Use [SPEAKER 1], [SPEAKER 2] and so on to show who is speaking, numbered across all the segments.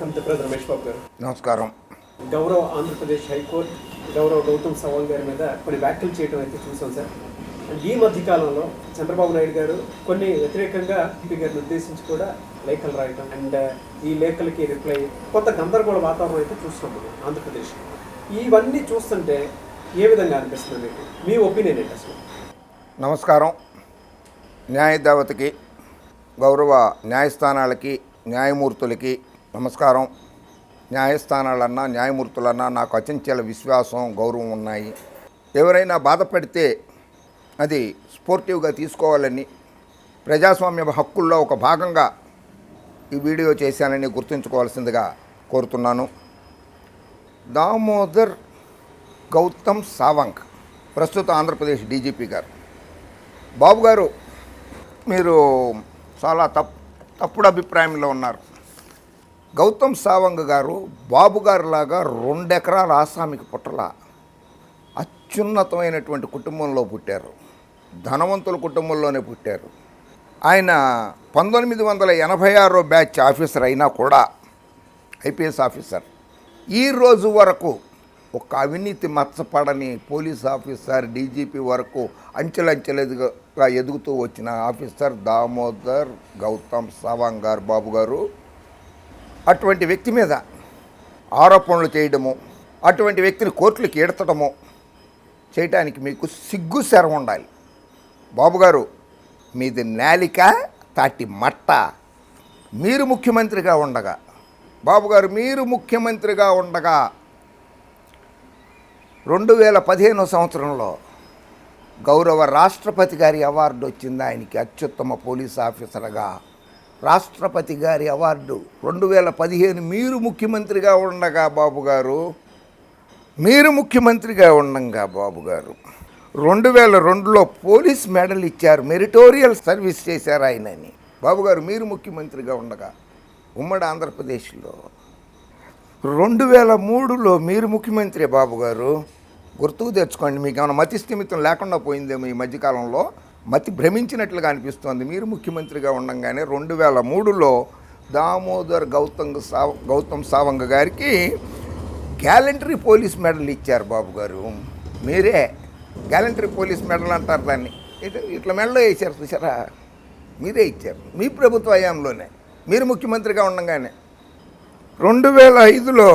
[SPEAKER 1] నమస్తే బ్రదర్ రమేష్ బాబు గారు.
[SPEAKER 2] నమస్కారం.
[SPEAKER 1] గౌరవ ఆంధ్రప్రదేశ్ హైకోర్టు గౌరవ గౌతమ్ సవాంగ్ గారి మీద కొన్ని వ్యాఖ్యలు చేయడం అయితే చూసాం సార్. అండ్ ఈ మధ్య కాలంలో చంద్రబాబు నాయుడు గారు కొన్ని వ్యతిరేకంగా ఎంపీ గారిని ఉద్దేశించి కూడా లేఖలు రాయటం అండ్ ఈ లేఖలకి రిప్లై కొంత గందరగోళ వాతావరణం అయితే చూస్తున్నాం మనం ఆంధ్రప్రదేశ్. ఇవన్నీ చూస్తుంటే ఏ విధంగా అనిపిస్తుంది మీకు? మీ ఒపీనియన్ ఏంటి అసలు?
[SPEAKER 2] నమస్కారం. న్యాయదేవతకి, గౌరవ న్యాయస్థానాలకి, న్యాయమూర్తులకి నమస్కారం. న్యాయస్థానాలన్నా న్యాయమూర్తులన్నా నాకు అచంచల విశ్వాసం, గౌరవం ఉన్నాయి. ఎవరైనా బాధపడితే అది స్పోర్టివ్గా తీసుకోవాలని, ప్రజాస్వామ్య హక్కుల్లో ఒక భాగంగా ఈ వీడియో చేశానని గుర్తుంచుకోవాల్సిందిగా కోరుతున్నాను. దామోదర్ గౌతమ్ సావంగ్ ప్రస్తుత ఆంధ్రప్రదేశ్ డీజీపీ గారు. బాబు గారు, మీరు చాలా తప్పుడు అభిప్రాయంలో ఉన్నారు. గౌతమ్ సావంగ్ గారు బాబు గారు లాగా 2 ఎకరాల ఆసామికి పుట్టల, అత్యున్నతమైనటువంటి కుటుంబంలో పుట్టారు. ధనవంతుల కుటుంబంలోనే పుట్టారు. ఆయన 1986 బ్యాచ్ ఆఫీసర్ అయినా కూడా, ఐపీఎస్ ఆఫీసర్, ఈ రోజు వరకు ఒక అవినీతి మచ్చపడని పోలీస్ ఆఫీసర్, డీజీపీ వరకు అంచెలంచెలుగా ఎదుగుతూ వచ్చిన ఆఫీసర్ దామోదర్ గౌతమ్ సావంగ్ గారు బాబు గారు. అటువంటి వ్యక్తి మీద ఆరోపణలు చేయడము, అటువంటి వ్యక్తిని కోర్టులకు ఈడ్చడము చేయటానికి మీకు సిగ్గు శరం ఉండాలి. బాబుగారు, మీది నాలిక తాటి మట్ట. మీరు ముఖ్యమంత్రిగా ఉండగా, బాబుగారు మీరు ముఖ్యమంత్రిగా ఉండగా 2015 సంవత్సరంలో గౌరవ రాష్ట్రపతి గారి అవార్డు వచ్చింది ఆయనకి. అత్యుత్తమ పోలీస్ ఆఫీసర్గా రాష్ట్రపతి గారి అవార్డు 2015 మీరు ముఖ్యమంత్రిగా ఉండగా బాబుగారు, మీరు ముఖ్యమంత్రిగా ఉండగా బాబుగారు 2002లో పోలీస్ మెడల్ ఇచ్చారు. మెరిటోరియల్ సర్వీస్ చేశారు ఆయనని. బాబుగారు మీరు ముఖ్యమంత్రిగా ఉండగా ఉమ్మడి ఆంధ్రప్రదేశ్లో 2003లో మీరు ముఖ్యమంత్రి బాబుగారు. గుర్తుకు తెచ్చుకోండి. మీకు ఏమైనా మతి స్థిమితం లేకుండా పోయిందేమో ఈ మధ్యకాలంలో. మతి భ్రమించినట్లుగా అనిపిస్తోంది. మీరు ముఖ్యమంత్రిగా ఉండగానే 2003లో దామోదర్ గౌతమ్ సావంగ్ గారికి గ్యాలంటరీ పోలీస్ మెడల్ ఇచ్చారు బాబుగారు. మీరే గ్యాలంటరీ పోలీస్ మెడల్ అంటారు దాన్ని. ఇట్లా మెడలో వేసారు చూసారా, మీరే ఇచ్చారు. మీ ప్రభుత్వ హయాంలోనే మీరు ముఖ్యమంత్రిగా ఉండగానే. 2005లో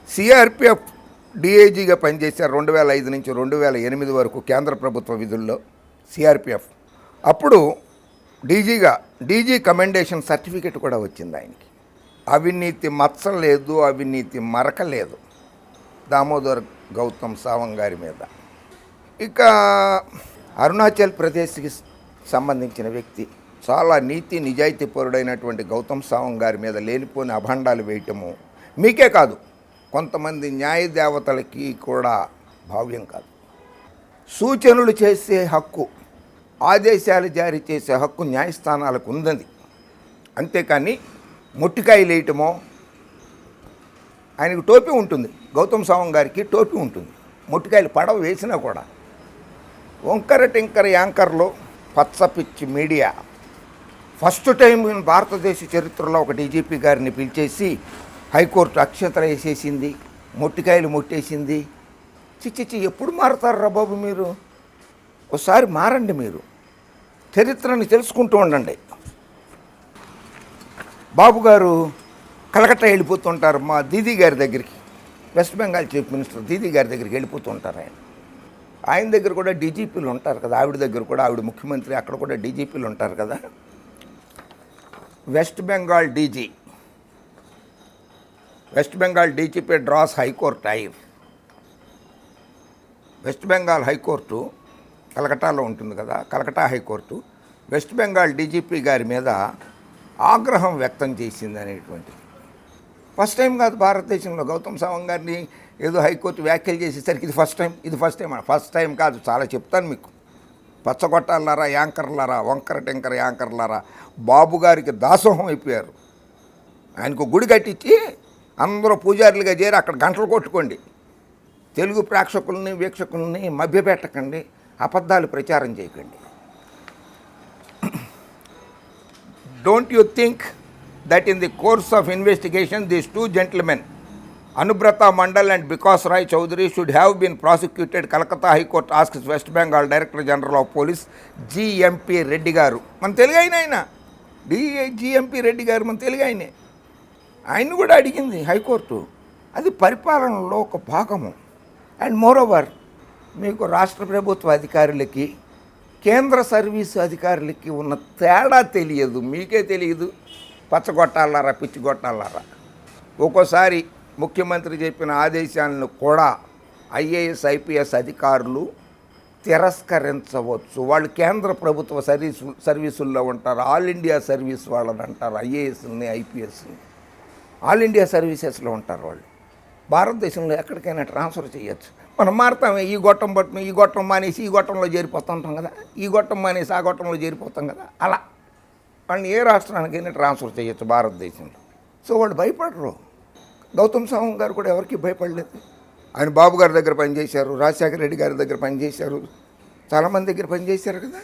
[SPEAKER 2] సిఆర్పిఎఫ్ డిఐజీగా పనిచేశారు. 2005 నుంచి 2008 వరకు కేంద్ర ప్రభుత్వ విధుల్లో సిఆర్పిఎఫ్. అప్పుడు డీజీ కమెండేషన్ సర్టిఫికెట్ కూడా వచ్చింది ఆయనకి. అవినీతి మచ్చ లేదు, అవినీతి మరక లేదు దామోదర్ గౌతమ్ సావంగ్ గారి మీద. ఇక అరుణాచల్ ప్రదేశ్కి సంబంధించిన వ్యక్తి, చాలా నీతి నిజాయితీ పరుడైనటువంటి గౌతమ్ సావంగ్ గారి మీద లేనిపోని అభండాలు వేయటము మీకే కాదు, కొంతమంది న్యాయ దేవతలకి కూడా భావ్యం కాదు. సూచనలు చేసే హక్కు, ఆదేశాలు జారీ చేసే హక్కు న్యాయస్థానాలకు ఉన్నది. అంతేకాని మొట్టికాయలు వేయటమో, ఆయనకు టోపీ ఉంటుంది, గౌతమ్ సావంగ్ గారికి టోపీ ఉంటుంది, మొట్టికాయలు పడవ వేసినా కూడా. వంకర టింకర యాంకర్లు, పచ్చపిచ్చి మీడియా ఫస్ట్ టైం భారతదేశ చరిత్రలో ఒక డీజీపీ గారిని పిలిచేసి హైకోర్టు అక్షంతలు వేసేసింది, మొట్టికాయలు మొట్టేసింది. చిచ్చిచ్చి ఎప్పుడు మారుతారు బాబు మీరు? ఒకసారి మారండి. మీరు చరిత్రని తెలుసుకుంటూ ఉండండి. బాబు గారు కలకత్తా వెళ్ళిపోతుంటారు మా దీదీ గారి దగ్గరికి, west Bengal chief minister Didi గారి దగ్గరికి వెళ్ళిపోతుంటారు. ఆయన దగ్గర కూడా డీజీపీలు ఉంటారు కదా, ఆవిడ దగ్గర కూడా, ఆవిడ ముఖ్యమంత్రి, అక్కడ కూడా డీజీపీలు ఉంటారు కదా. వెస్ట్ బెంగాల్ డీజీపీ డ్రాస్ హైకోర్టు ఐర్. వెస్ట్ బెంగాల్ హైకోర్టు కలకట్టాలో ఉంటుంది కదా, కలకట్టా హైకోర్టు వెస్ట్ బెంగాల్ డీజీపీ గారి మీద ఆగ్రహం వ్యక్తం చేసింది అనేటువంటిది ఫస్ట్ టైం కాదు భారతదేశంలో. గౌతమ్ సావంగ్ గారిని ఏదో హైకోర్టు వ్యాఖ్యలు చేసేసరికి ఇది ఫస్ట్ టైం కాదు. చాలా చెప్తాను మీకు. పచ్చగొట్టాలారా, యాంకర్లారా, వంకర టెంకర యాంకర్లారా, బాబు గారికి దాసోహం అయిపోయారు. ఆయనకు గుడి కట్టించి అందరూ పూజారులుగా చేరి అక్కడ గంటలు కొట్టుకోండి. తెలుగు ప్రేక్షకుల్ని, వీక్షకుల్ని మభ్యపెట్టకండి, అబద్ధాలు ప్రచారం చేయకండి. Don't you think that in the course of investigation these two gentlemen, Anubrata Mandal and Vikas Rai Chaudhary, should have been prosecuted. Calcutta High Court asks West Bengal Director General of Police GMP Reddy గారు, మన తెలుగు ఆయన GMP Reddy గారు మన తెలుగు ఆయన కూడా అడిగింది high court. అది పరిపాలనలో ఒక భాగము. అండ్ మోరోవర్, మీకు రాష్ట్ర ప్రభుత్వ అధికారులకి కేంద్ర సర్వీసు అధికారులకి ఉన్న తేడా తెలియదు, మీకే తెలియదు. పచ్చగొట్టాలారా పిచ్చిగొట్టాలారా. ఒక్కోసారి ముఖ్యమంత్రి చెప్పిన ఆదేశాలను కూడా ఐఏఎస్ ఐపీఎస్ అధికారులు తిరస్కరించవచ్చు. వాళ్ళు కేంద్ర ప్రభుత్వ సర్వీసుల్లో ఉంటారు. ఆల్ ఇండియా సర్వీస్ వాళ్ళని అంటారు, ఐఏఎస్ని ఐపీఎస్ని. ఆల్ ఇండియా సర్వీసెస్లో ఉంటారు వాళ్ళు. భారతదేశంలో ఎక్కడికైనా ట్రాన్స్ఫర్ చేయొచ్చు. మనం మారుతామే, ఈ గొట్టం పట్టును ఈ గొట్టం మానేసి ఈ గొట్టంలో చేరిపోతుంటాం కదా, ఈ గొట్టం మానేసి ఆ గొట్టంలో చేరిపోతాం కదా. అలా వాళ్ళని ఏ రాష్ట్రానికైనా ట్రాన్స్ఫర్ చేయొచ్చు భారతదేశంలో. సో వాళ్ళు భయపడరు. గౌతమ్ సావంగ్ గారు కూడా ఎవరికి భయపడలేదు. ఆయన బాబు గారి దగ్గర పనిచేశారు, రాజశేఖర రెడ్డి గారి దగ్గర పనిచేశారు, చాలామంది దగ్గర పనిచేశారు కదా.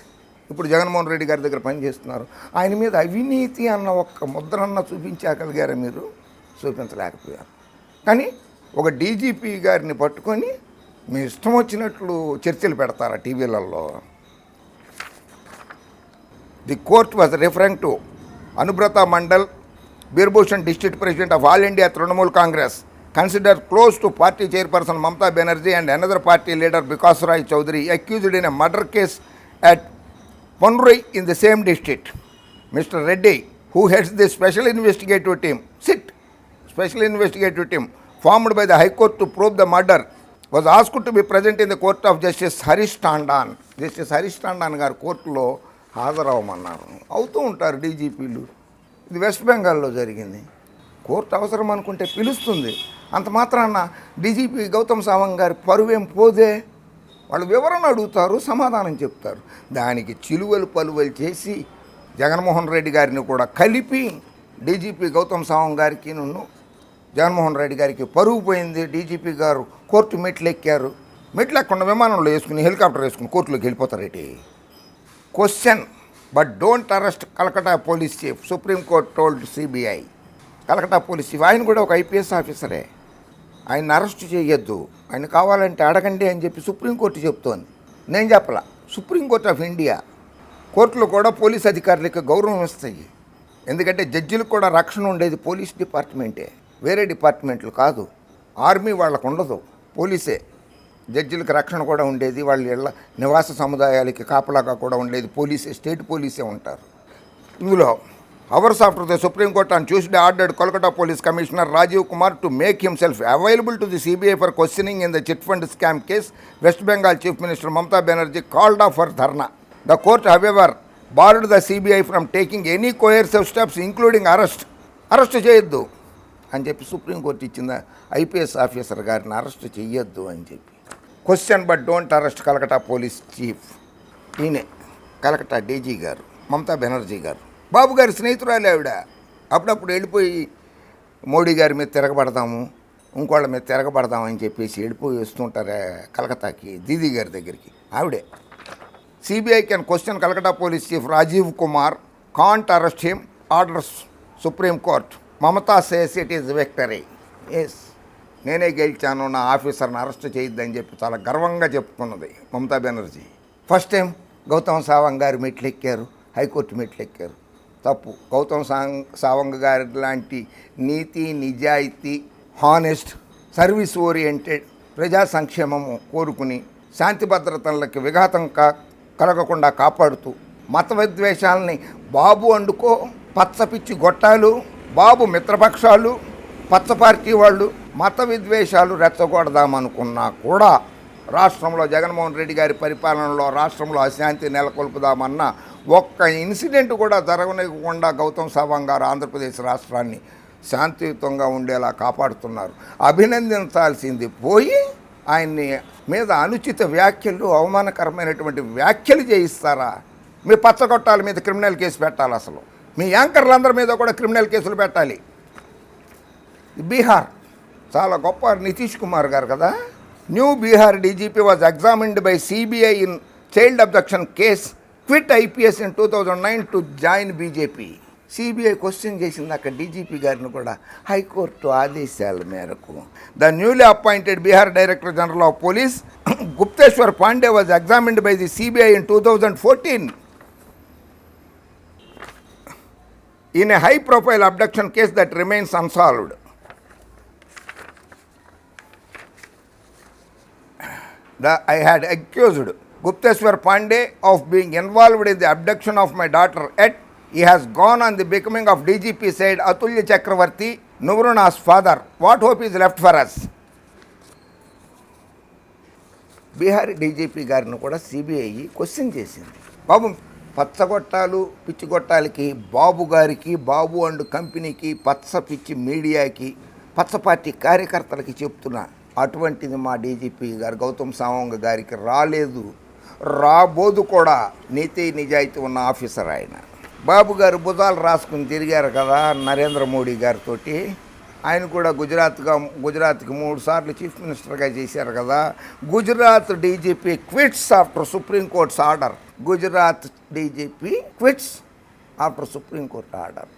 [SPEAKER 2] ఇప్పుడు జగన్మోహన్ రెడ్డి గారి దగ్గర పనిచేస్తున్నారు. ఆయన మీద అవినీతి అన్న ఒక్క ముద్రన్న చూపించగలిగారా మీరు? చూపించలేకపోయారు. కానీ ఒక డీజీపీ గారిని పట్టుకొని మీ ఇష్టం వచ్చినట్లు చర్చలు పెడతారా టీవీలలో? The court was referring to Anubrata Mandal, Birbhushan District President of All India Trinamool Congress, considered close to party chairperson Mamata Banerjee and another party leader Vikas Rai Chaudhary, accused in a murder case at Ponrui in the same district. Mr. Reddy, who heads the special investigative team, special investigative team formed by the High Court to probe the murder, was asked to be present in the court of Justice Harish Tandon. Justice Harish Tandon గారు కోర్టులో హాజరవ్వమన్నారు. అవుతూ ఉంటారు డీజీపీలు. ఇది west బెంగాల్లో జరిగింది. Court అవసరం అనుకుంటే పిలుస్తుంది. అంత మాత్రాన డీజీపీ గౌతమ్ సావంగ్ గారి పరువేం పోదే. వాళ్ళు వివరణ అడుగుతారు, సమాధానం చెప్తారు. దానికి చిలువలు పలువలు చేసి జగన్మోహన్ రెడ్డి గారిని కూడా కలిపి డీజీపీ గౌతమ్ సావంగ్ గారికి జగన్మోహన్ రెడ్డి గారికి పరువు పోయింది. డీజీపీ గారు కోర్టు మెట్లు ఎక్కారు. మెట్లు ఎక్కకుండా విమానంలో వేసుకుని హెలికాప్టర్ వేసుకుని కోర్టులోకి వెళ్ళిపోతారేటి? Question but don't arrest Calcutta police chief, Supreme Court told CBI. Calcutta police chief ఆయన కూడా ఒక ఐపీఎస్ ఆఫీసరే. ఆయన అరెస్ట్ చేయొద్దు, ఆయన కావాలంటే అడగండి అని చెప్పి సుప్రీంకోర్టు చెప్తోంది. నేను చెప్పలా, సుప్రీంకోర్టు ఆఫ్ ఇండియా. కోర్టులు కూడా పోలీస్ అధికారులకు గౌరవం ఇస్తాయి. ఎందుకంటే జడ్జిలకు కూడా రక్షణ ఉండేది పోలీస్ డిపార్ట్మెంటే, వేరే డిపార్ట్మెంట్లు కాదు. ఆర్మీ వాళ్ళకు ఉండదు, పోలీసే. జడ్జిలకు రక్షణ కూడా ఉండేది, వాళ్ళ ఇళ్ళ నివాస సముదాయాలకి కాపలాగా కూడా ఉండేది పోలీసే, స్టేట్ పోలీసే ఉంటారు. ఇందులో hours after the supreme court on Tuesday ordered Kolkata police commissioner Rajiv Kumar to make himself available to the CBI for questioning in the chit fund scam case. West Bengal chief minister Mamata Banerjee called off for dharna. The court however barred the CBI from taking any coercive steps including arrest చేయొద్దు అని చెప్పి supreme court ఇచ్చిన IPS officer గారిని arrest చేయొద్దు అని చెప్పి. Question but don't arrest Calcutta police chief. ఈయనే Calcutta DG గారు మమతా బెనర్జీ గారు, బాబు గారి స్నేహితురాలు ఆవిడ. అప్పుడప్పుడు వెళ్ళిపోయి మోడీ గారి మీద తిరగబడదాము, ఇంకోళ్ళ మీద తిరగబడదామని చెప్పేసి వెళ్ళిపోయి వస్తుంటారు కలకత్తాకి దీదీ గారి దగ్గరికి. ఆవిడే. CBI can question Calcutta police chief Rajiv Kumar, can't arrest him, orders supreme court. Mamata says it is victory. Yes, నేనే గెలిచాను, నా ఆఫీసర్ని అరెస్ట్ చేయొద్దని చెప్పి చాలా గర్వంగా చెప్పుకున్నది మమతా బెనర్జీ. ఫస్ట్ టైం గౌతమ్ సావంగ్ గారు మెట్లెక్కారు, హైకోర్టు మెట్లెక్కారు. తప్పు. గౌతమ్ సావంగ్ గారి లాంటి నీతి నిజాయితీ, హానెస్ట్, సర్వీస్ ఓరియంటెడ్, ప్రజా సంక్షేమము కోరుకుని శాంతి భద్రతలకు విఘాతం కలగకుండా కాపాడుతూ మత విద్వేషాలని బాబు అండుకో, పచ్చపిచ్చి గొట్టాలు, బాబు మిత్రపక్షాలు, పచ్చ పార్టీ వాళ్ళు మత విద్వేషాలు రెచ్చగొడదామనుకున్నా కూడా రాష్ట్రంలో జగన్మోహన్ రెడ్డి గారి పరిపాలనలో రాష్ట్రంలో అశాంతి నెలకొల్పుదామన్న ఒక్క ఇన్సిడెంట్ కూడా జరగనివ్వకుండా గౌతమ్ సావంగ్ గారు ఆంధ్రప్రదేశ్ రాష్ట్రాన్ని శాంతియుతంగా ఉండేలా కాపాడుతున్నారు. అభినందించాల్సింది పోయి ఆయన్ని మీద అనుచిత వ్యాఖ్యలు, అవమానకరమైనటువంటి వ్యాఖ్యలు చేయిస్తారా? మీ పచ్చగొట్టాల మీద క్రిమినల్ కేసు పెట్టాలి. అసలు మీ యాంకర్లందరి మీద కూడా క్రిమినల్ కేసులు పెట్టాలి. బీహార్ చాలా గొప్ప నితీష్ కుమార్ గారు కదా. New Bihar DGP was examined by CBI in child abduction case, quit IPS in 2009 to join BJP. CBI question చేసింది అక్కడ డీజీపీ గారిని కూడా. హైకోర్టు ఆదేశాల మేరకు the newly appointed Bihar director general of police Gupteshwar Pandey was examined by the CBI in 2014 in a high profile abduction case that remains unsolved. I had accused Gupteshwar Pandey of being involved in the abduction of my daughter, yet he has gone on the becoming of DGP, said Atulya Chakravarti, Nuruna's father. What hope is left for us? Bihar DGP గారిని కూడా CBI question చేసింది. బాబు, పచ్చగొట్టాలు పిచ్చిగొట్టాలకి, బాబు గారికి, బాబు and కంపెనీకి, పచ్చ పిచ్చి మీడియాకి, పచ్చ party కార్యకర్తలకి చెప్తున్నా, అటువంటిది మా డీజీపీ గారు గౌతమ్ సవాంగ్ గారికి రాలేదు, రాబోదు కూడా. నీతి నిజాయితీ ఉన్న ఆఫీసర్ ఆయన. బాబు గారు భుజాలు రాసుకుని తిరిగారు కదా నరేంద్ర మోడీ గారితో. ఆయన కూడా గుజరాత్కి 3 సార్లు చీఫ్ మినిస్టర్గా చేశారు కదా. Gujarat DGP quits after Supreme Court's order. Gujarat DGP quits after Supreme Court order.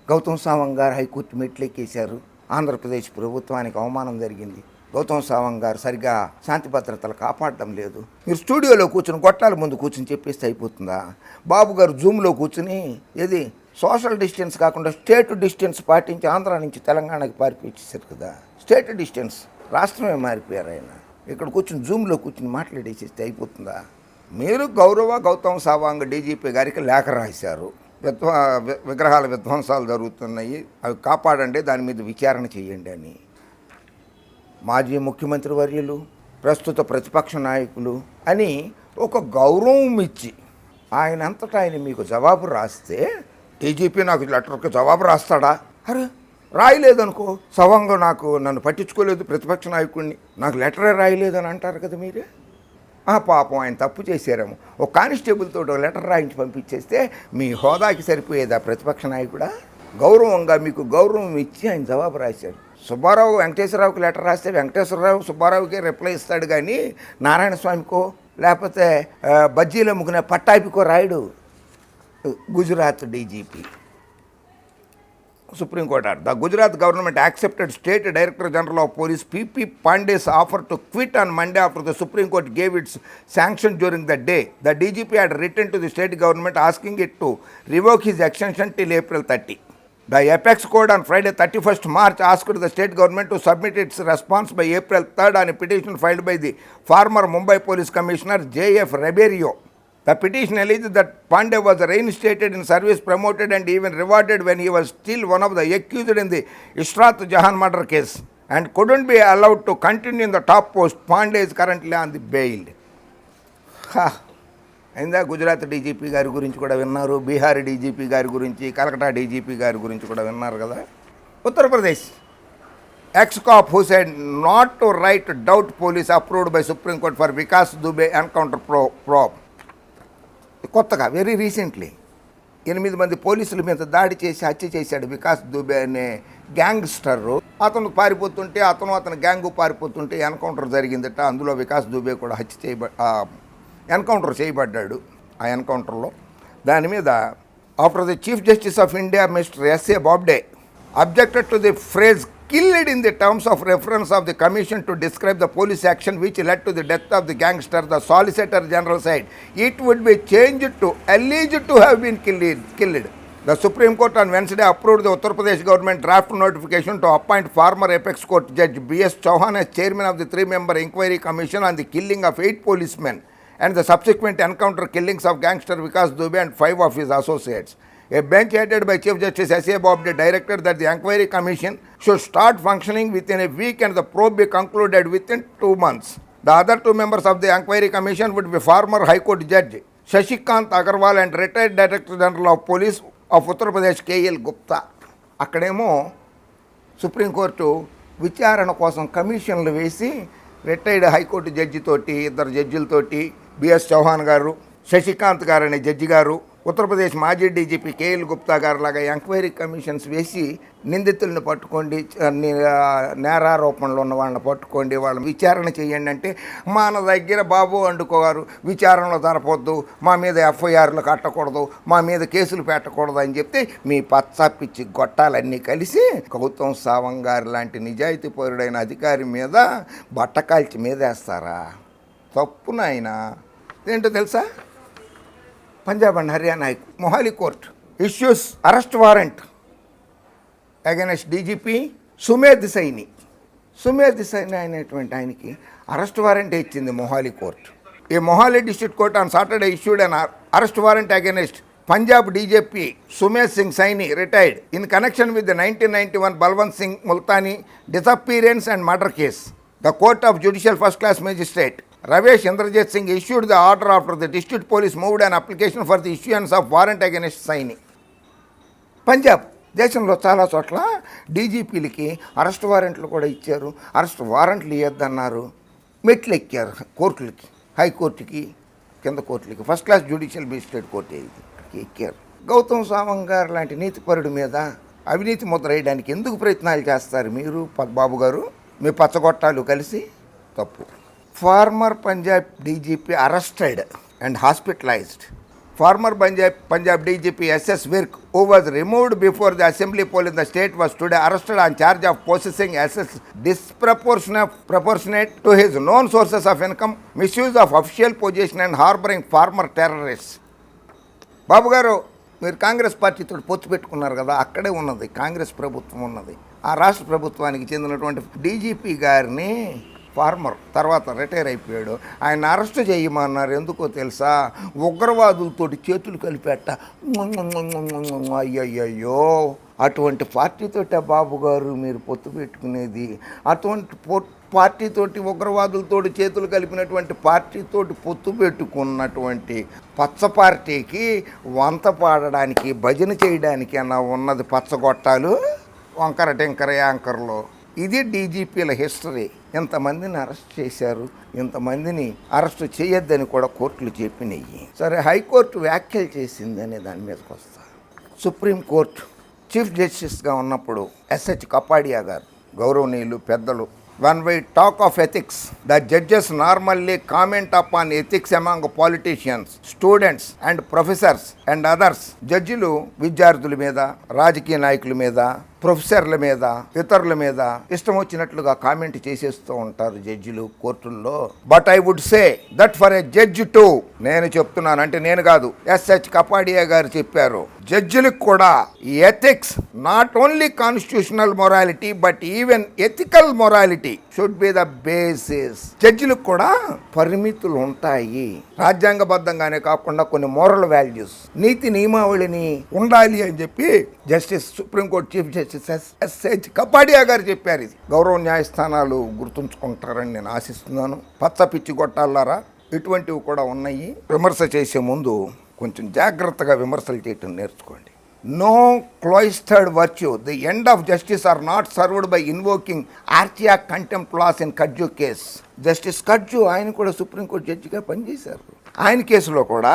[SPEAKER 2] Gautam Sawang గారు హైకోర్టు మెట్లెక్కేశారు. ఆంధ్రప్రదేశ్ ప్రభుత్వానికి అవమానం జరిగింది. గౌతమ్ సవాంగ్ గారు సరిగా శాంతి భద్రతలు కాపాడడం లేదు. మీరు స్టూడియోలో కూర్చుని గొట్టాల ముందు కూర్చుని చెప్పేస్తే అయిపోతుందా? బాబు గారు జూమ్లో కూర్చుని ఏది సోషల్ డిస్టెన్స్ కాకుండా స్టేట్ డిస్టెన్స్ పాటించి ఆంధ్ర నుంచి తెలంగాణకి పారిపోయించారు కదా. స్టేట్ డిస్టెన్స్ రాష్ట్రమే మారిపోయారు ఆయన. ఇక్కడ కూర్చుని జూమ్లో కూర్చుని మాట్లాడేసేస్తే అయిపోతుందా? మీరు గౌతమ్ సవాంగ్ డీజీపీ గారికి లేఖ రాశారు. విగ్రహాల విధ్వంసాలు జరుగుతున్నాయి, అవి కాపాడండి, దాని మీద విచారణ చేయండి అని. మాజీ ముఖ్యమంత్రి వర్యులు, ప్రస్తుత ప్రతిపక్ష నాయకులు అని ఒక గౌరవం ఇచ్చి ఆయన అంతటా ఆయన మీకు జవాబు రాస్తే, డీజీపీ నాకు లెటర్కి జవాబు రాస్తాడా? అరే రాయలేదనుకో, సవాంగ్ నన్ను పట్టించుకోలేదు, ప్రతిపక్ష నాయకుడిని, నాకు లెటరే రాయలేదని అంటారు కదా మీరే. పాపం ఆయన తప్పు చేశారేమో. ఒక కానిస్టేబుల్ తోటి లెటర్ రాయించి పంపించేస్తే మీ హోదాకి సరిపోయేదా ప్రతిపక్ష నాయకుడా? గౌరవంగా మీకు గౌరవం ఇచ్చి ఆయన జవాబు రాశాడు. సుబ్బారావు వెంకటేశ్వరరావుకి లెటర్ రాస్తే వెంకటేశ్వరరావు సుబ్బారావుకి రిప్లై ఇస్తాడు, కానీ నారాయణ స్వామికో లేకపోతే బజ్జీలో ముగ్గునే పట్టాపికో రాయడు. Gujarat DGP Supreme Court order. The Gujarat government accepted State Director General of Police P.P. Pandey's offer to quit on Monday after the Supreme Court gave its sanction during the day. The DGP had written to the state government asking it to revoke his extension till April 30. The Apex Code on Friday 31st March asked the state government to submit its response by April 3rd on a petition filed by the former Mumbai Police Commissioner J.F. Ribeiro. The petition alleged that Pandey was reinstated in service, promoted and even rewarded when he was still one of the accused in the Ishrat Jahan murder case and couldn't be allowed to continue in the top post. Pandey is currently on the bail. అయిందా? Gujarat DGP గారి గురించి కూడా విన్నారు, Bihar DGP గారి గురించి, Calcutta DGP గారి గురించి కూడా విన్నారు కదా. Uttar Pradesh ex-cop who said not to write doubt police approved by Supreme Court for Vikas Dubey encounter probe. కొత్తగా వెరీ రీసెంట్లీ 8 మంది పోలీసుల మీద దాడి చేసి హత్య చేశాడు వికాస్ దుబే అనే గ్యాంగ్స్టరు. అతను పారిపోతుంటే అతని గ్యాంగు పారిపోతుంటే ఎన్కౌంటర్ జరిగిందట. అందులో వికాస్ దుబే కూడా ఎన్కౌంటర్ చేయబడ్డాడు. ఆ ఎన్కౌంటర్లో దాని మీద after the chief justice of India mister S A Bobde objected to the phrase killed in the terms of reference of the commission to describe the police action which led to the death of the gangster. The Solicitor General said it would be changed to alleged to have been killed. The Supreme Court on Wednesday approved the Uttar Pradesh government draft notification to appoint former Apex Court Judge B.S. Chauhan as chairman of the 3-member inquiry commission on the killing of 8 policemen and the subsequent encounter killings of gangster Vikas Dubey and 5 of his associates. A bench headed by Chief Justice S.A. Bobde directed that the inquiry commission should start functioning within a week and the probe be concluded within 2 months. The other 2 members of the inquiry commission would be former High Court Judge Shashikant Agarwal and retired Director General of Police of Uttar Pradesh K.L. Gupta. అక్కడేమో supreme court విచారణ కోసం కమిషన్లు వేసి retired high court judge తోటి 2 జడ్జిలతోటి BS Chauhan గారు, శశికాంత్ గారు అనే judge గారు, ఉత్తరప్రదేశ్ మాజీ డీజీపీ కేఎల్ గుప్తా గారు లాగా ఎంక్వైరీ కమిషన్స్ వేసి నిందితులను పట్టుకోండి, నేరారోపణలు ఉన్న వాళ్ళని పట్టుకోండి, వాళ్ళని విచారణ చేయండి అంటే మన దగ్గర బాబు అండుకోవారు, విచారణలో జరపొద్దు, మా మీద ఎఫ్ఐఆర్లు కట్టకూడదు, మా మీద కేసులు పెట్టకూడదు అని చెప్తే మీ పచ్చాపిచ్చి గొట్టాలన్నీ కలిసి గౌతమ్ సావంగ్ గారు లాంటి నిజాయితీ పరుడైన అధికారి మీద బట్టకాల్చి మీదేస్తారా? తప్పు నాయన. ఏంటో తెలుసా? Punjab and Haryana Mohali court issues arrest warrant against DGP Sumedh Saini. Sumedh Saini అనేటువంటి ఆయనకి అరెస్ట్ వారెంట్ ఇచ్చింది మొహాలీ కోర్ట్. ఈ Mohali district court on Saturday issued an arrest warrant against Punjab DJP Sumedh Singh Saini retired in connection with the 1991 Balwant Singh Multani disappearance and murder case. The Court of Judicial First Class Magistrate Ravesh Indrajit Singh issued the order after the district police moved an application for the issuance of warrant against Saini. Punjab దేశంలో చాలా చోట్ల డీజీపీలకి arrest వారెంట్లు కూడా ఇచ్చారు. Arrest వారెంట్లు ఇవ్వద్దన్నారు. మెట్లు ఎక్కారు కోర్టులకి, హైకోర్టుకి, కింద కోర్టులకి, first class judicial magistrate court ఎక్కారు. గౌతమ్ సావంగ్ గారు లాంటి నీతిపరుడి మీద అవినీతి ముద్ర వేయడానికి ఎందుకు ప్రయత్నాలు చేస్తారు మీరు బాబు గారు? మీ పచ్చగొట్టాలు కలిసి తప్పు. Former Punjab DGP arrested and hospitalised. Former Punjab DGP SS Virk, who was removed before the assembly poll in the state, was today arrested on charge of possessing assets disproportionate to his known sources of income, misuse of official position and harboring former terrorists. బాబు గారు, మీరు కాంగ్రెస్ పార్టీతో పొత్తు పెట్టుకున్నారు కదా, అక్కడే ఉన్నది కాంగ్రెస్ ప్రభుత్వం ఉన్నది. ఆ రాష్ట్ర ప్రభుత్వానికి చెందినటువంటి డీజీపీ గారిని ఫార్మర్ తర్వాత రిటైర్ అయిపోయాడు, ఆయన అరెస్ట్ చేయమన్నారు. ఎందుకో తెలుసా? ఉగ్రవాదులతోటి చేతులు కలిపెట్ట. అయ్యయ్యో, అటువంటి పార్టీతోటే బాబు గారు మీరు పొత్తు పెట్టుకునేది? అటువంటి పార్టీతోటి, ఉగ్రవాదులతోటి చేతులు కలిపినటువంటి పార్టీతోటి పొత్తు పెట్టుకున్నటువంటి పచ్చ పార్టీకి వంత పాడడానికి, భజన చేయడానికి అన్న ఉన్నది పచ్చగొట్టాలు, వంకర టింకర యాంకర్లు. ఇది డీజీపీల హిస్టరీ. ఇంతమందిని అరెస్ట్ చేశారు, ఇంతమందిని అరెస్ట్ చేయొద్దని కూడా కోర్టులు చెప్పినాయి. సరే, హైకోర్టు వ్యాఖ్యలు చేసిందనే దాని మీదకి వస్తా. సుప్రీంకోర్టు చీఫ్ జస్టిస్గా ఉన్నప్పుడు ఎస్హెచ్ కపాడియా గారు, గౌరవనీయులు పెద్దలు, when we talk of ethics, the judges normally comment upon ethics among politicians, students and professors and others. జడ్జిలు విద్యార్థుల మీద, రాజకీయ నాయకుల మీద, ప్రొఫెసర్ల మీద, ఇతరుల మీద ఇష్టం వచ్చినట్లుగా కామెంట్ చేసేస్తూ ఉంటారు జడ్జిలు కోర్టుల్లో. But I would say that for a judge to, నేను చెప్తున్నాను, అంటే నేను కాదు, ఎస్హెచ్ కపాడియా గారు చెప్పారు, జడ్జిలకు కూడా ethics, not only constitutional morality but even ethical morality should be the basis. జడ్జిలకు కూడా పరిమితులు ఉంటాయి, రాజ్యాంగబద్ధంగానే కాకుండా కొన్ని మోరల్ వాల్యూస్, నీతి నియమావళిని ఉండాలి అని చెప్పి justice supreme court chief justice S H Kapadia గారు చెప్పారు. ఇది గౌరవ న్యాయస్థానాలు గుర్తుంచుకుంటారని నేను ఆశిస్తున్నాను. పచ్చ పిచ్చి గొట్టాలారా, ఇటువంటివి కూడా ఉన్నాయి. విమర్శ చేసే ముందు కొంచెం జాగ్రత్తగా విమర్శలు చేయటం నేర్చుకోండి. No cloistered virtue, the end of justice are not served by invoking ఆర్టియా contempt laws in Katju case. Justice Katju ఆయన కూడా సుప్రీంకోర్టు జడ్జిగా పనిచేశారు. ఆయన కేసులో కూడా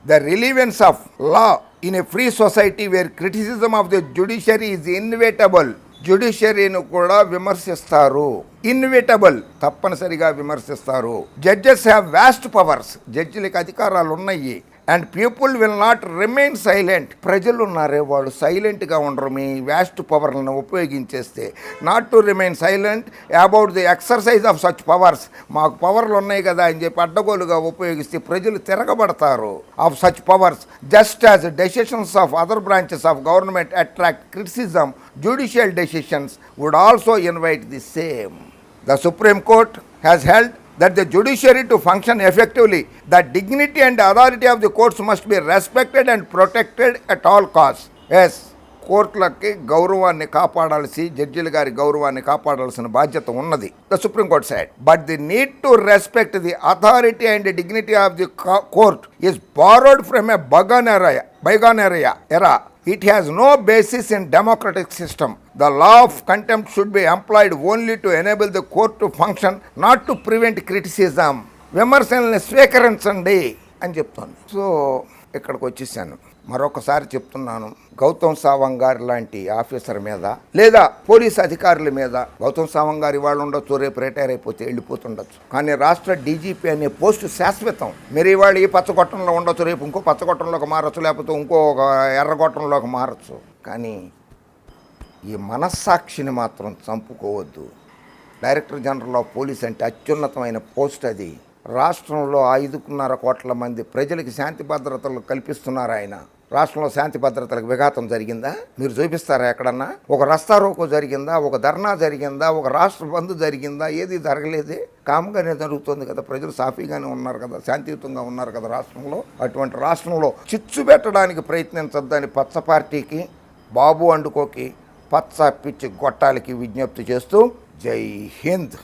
[SPEAKER 2] the relevance of law in a free society where criticism of the judiciary is inevitable. జ్యుడిషియరీని కూడా విమర్శిస్తారు, ఇన్విటబుల్, తప్పనిసరిగా విమర్శిస్తారు. జడ్జెస్ హ్యావ్ వాస్ట్ పవర్స్, జడ్జిలకు అధికారాలు ఉన్నాయి. And people will not remain silent, ప్రజలు ఉన్నారే వాళ్ళు సైలెంట్గా ఉండరు మీ వాస్ట్ పవర్లను ఉపయోగించేస్తే. Not to remain silent about the exercise of such powers, మాకు పవర్లు ఉన్నాయి కదా అని చెప్పి అడ్డగోలుగా ఉపయోగిస్తే ప్రజలు తిరగబడతారు. Of such powers just as decisions of other branches of government attract criticism, judicial decisions would also invite the same. The Supreme Court has held that the judiciary to function effectively, the dignity and authority of the courts must be respected and protected at all costs. Yes, కోర్టులకి గౌరవాన్ని కాపాడాల్సి, జడ్జిల గారి గౌరవాన్ని కాపాడాల్సిన బాధ్యత ఉన్నది. The supreme Court side, but the need to respect the authority and dignity of the court is borrowed from a bygone era. It has no basis in democratic system. The law of contempt should be employed only to enable the court to function, not to prevent criticism. విమర్శల్ని స్వీకరించండి అని చెప్తోంది. So ఇక్కడికి వచ్చేసాను. మరొకసారి చెప్తున్నాను, గౌతమ్ సావంగ్ గారి లాంటి officer మీద లేదా పోలీస్ అధికారుల మీద, గౌతమ్ సావంగ్ గారు ఇవాళ ఉండొచ్చు, రేపు రిటైర్ అయిపోతే వెళ్ళిపోతుండొచ్చు, కానీ రాష్ట్ర డీజీపీ అనే పోస్టు శాశ్వతం. మీరు ఇవాళ ఈ పచ్చగొట్టంలో ఉండొచ్చు, రేపు ఇంకో పచ్చగొట్టంలోకి మారచ్చు, లేకపోతే ఇంకో ఎర్రగొట్టంలోకి మారచ్చు, కానీ ఈ మనస్సాక్షిని మాత్రం చంపుకోవద్దు. డైరెక్టర్ జనరల్ ఆఫ్ పోలీస్ అంటే అత్యున్నతమైన పోస్ట్ అది. రాష్ట్రంలో 5.5 కోట్ల మంది ప్రజలకి శాంతి భద్రతలు కల్పిస్తున్నారు ఆయన. రాష్ట్రంలో శాంతి భద్రతలకు విఘాతం జరిగిందా? మీరు చూపిస్తారా ఎక్కడన్నా? ఒక రస్తా రోకో జరిగిందా? ఒక ధర్నా జరిగిందా? ఒక రాష్ట్ర బంద్ జరిగిందా? ఏది జరగలేదే. కామ్గానే జరుగుతుంది కదా, ప్రజలు సాఫీగానే ఉన్నారు కదా, శాంతియుతంగా ఉన్నారు కదా రాష్ట్రంలో. అటువంటి రాష్ట్రంలో చిచ్చు పెట్టడానికి ప్రయత్నించొద్దని పచ్చ పార్టీకి, బాబు అండుకోకి, పచ్చ పిచ్చి గొట్టాలకి విజ్ఞప్తి చేస్తూ జై హింద్.